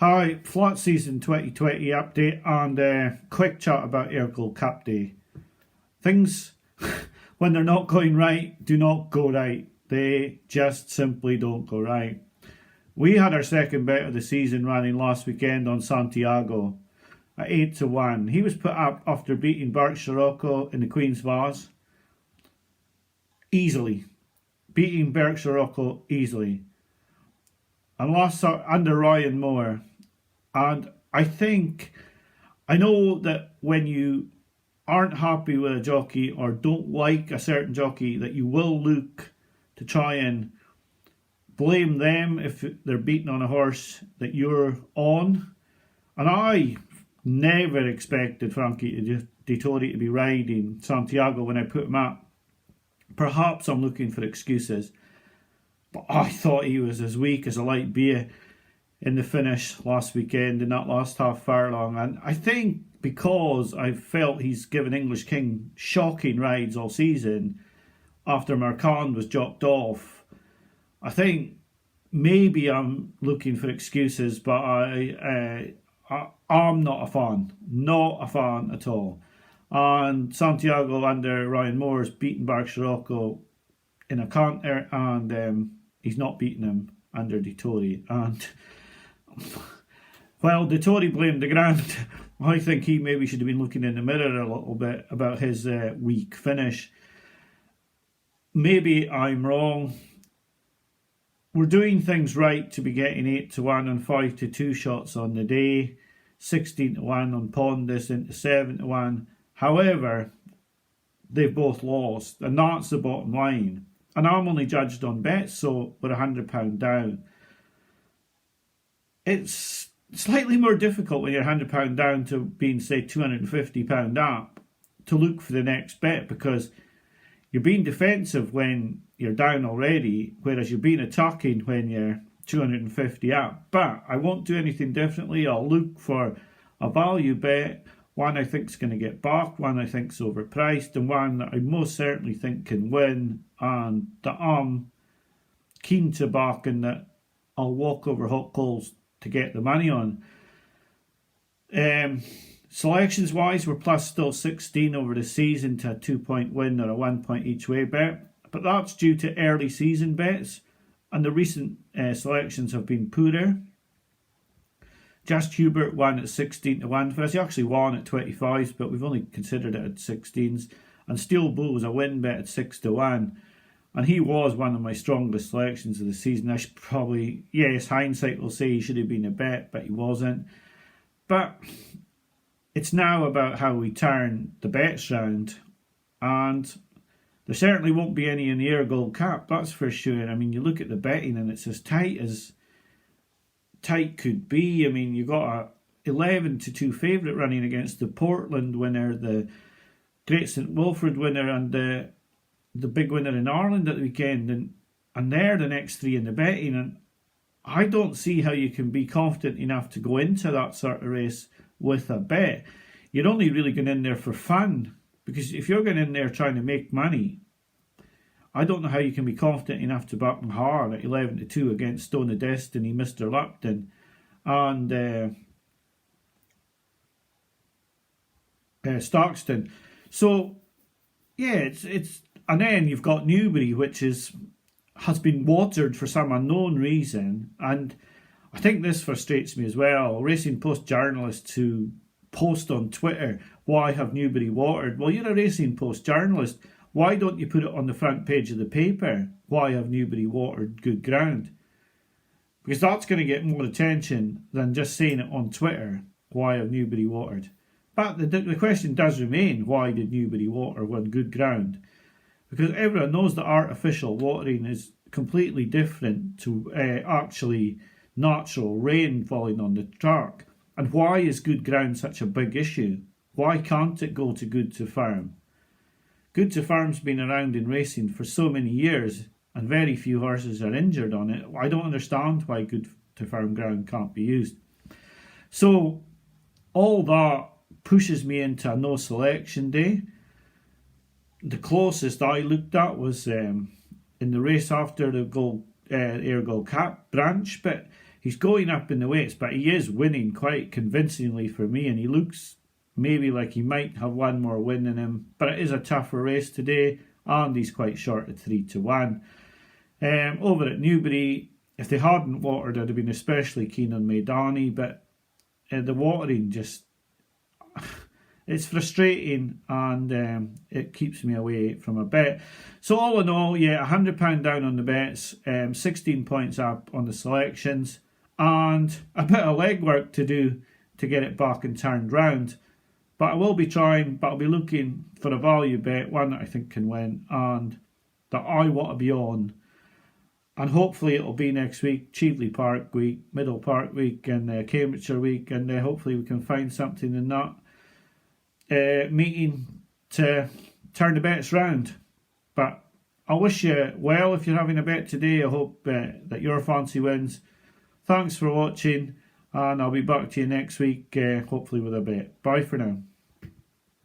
Hi, flat season 2020 update and quick chat about Ayr Gold Cup Day. Things, when they're not going right, do not go right. They just simply don't go right. We had our second bet of the season running last weekend on Santiago at 8-1. He was put up after beating Berkshire Rocco in the Queen's Vase. Easily. Beating Berkshire Rocco easily. And last under Ryan Moore. And I know that when you aren't happy with a jockey or don't like a certain jockey, that you will look to try and blame them if they're beating on a horse that you're on. And I never expected Frankie Dettori to be riding Santiago when I put him up. Perhaps I'm looking for excuses, but I thought he was as weak as a light beer in the finish last weekend in that last half furlong. And I think because I felt he's given English King shocking rides all season after Marquand was jocked off, I think maybe I'm looking for excuses, but I'm not a fan at all. And Santiago under Ryan Moore's beaten Berkshire Rocco in a canter, and he's not beaten him under Dettori. And well, Dettori blamed the ground. I think he maybe should have been looking in the mirror a little bit about his weak finish. Maybe I'm wrong. We're doing things right to be getting 8-1 and 5-2 shots on the day, 16-1 on Pondus into 7-1. However, they've both lost, and that's the bottom line. And I'm only judged on bets, so we're £100 down. It's slightly more difficult when you're £100 down to being, say, £250 up to look for the next bet, because you're being defensive when you're down already, whereas you're being attacking when you're 250 up. But I won't do anything differently. I'll look for a value bet, one I think is going to get back, one I think is overpriced, and one that I most certainly think can win, and that I'm keen to back and that I'll walk over hot coals to get the money on. Selections wise, we're plus still 16 over the season to a 2-point win or a 1 point each way bet, but that's due to early season bets, and the recent selections have been poorer. Just Hubert won at 16-1 for us. He actually won at 25s, but we've only considered it at 16s. And Steel Bull was a win bet at 6-1. And he was one of my strongest selections of the season. I should probably, yes, hindsight will say he should have been a bet, but he wasn't. But it's now about how we turn the bets round. And there certainly won't be any in the Ayr Gold Cup, that's for sure. I mean, you look at the betting and it's as tight could be. I mean, you got a 11-2 favourite running against the Portland winner, the Great St Wilfred winner, and the big winner in Ireland at the weekend, and they're the next three in the betting. And I don't see how you can be confident enough to go into that sort of race with a bet. You're only really going in there for fun, because if you're going in there trying to make money, I don't know how you can be confident enough to back Mahar at 11-2 against Stone of Destiny, Mr. Lupton, and Starkston. So yeah, it's and then you've got Newbury, which has been watered for some unknown reason, and I think this frustrates me as well. Racing Post journalists who post on Twitter, "Why have Newbury watered?" Well, you're a Racing Post journalist. Why don't you put it on the front page of the paper? Why have Newbury watered good ground? Because that's going to get more attention than just saying it on Twitter. Why have Newbury watered? But the question does remain, why did Newbury water when good ground? Because everyone knows that artificial watering is completely different to actually natural rain falling on the track. And why is good ground such a big issue? Why can't it go to Good to Firm? Good to Firm's been around in racing for so many years, and very few horses are injured on it. I don't understand why Good to Firm ground can't be used. So all that pushes me into a no selection day. The closest I looked at was in the race after the Ayr Gold Cup branch, but he's going up in the weights, but he is winning quite convincingly for me, and he looks maybe like he might have one more win in him. But it is a tougher race today, and he's quite short at 3-1. Over at Newbury, if they hadn't watered, I'd have been especially keen on Maidani, but the watering just... it's frustrating, and it keeps me away from a bet. So all in all, yeah, £100 down on the bets, 16 points up on the selections, and a bit of legwork to do to get it back and turned round. But I will be trying, but I'll be looking for a value bet, one that I think can win, and that I want to be on. And hopefully it'll be next week, Cheveley Park week, Middle Park week, and Cambridgeshire week, and hopefully we can find something in that meeting to turn the bets round. But I wish you well if you're having a bet today. I hope that your fancy wins. Thanks for watching, and I'll be back to you next week, hopefully with a bet. Bye for now.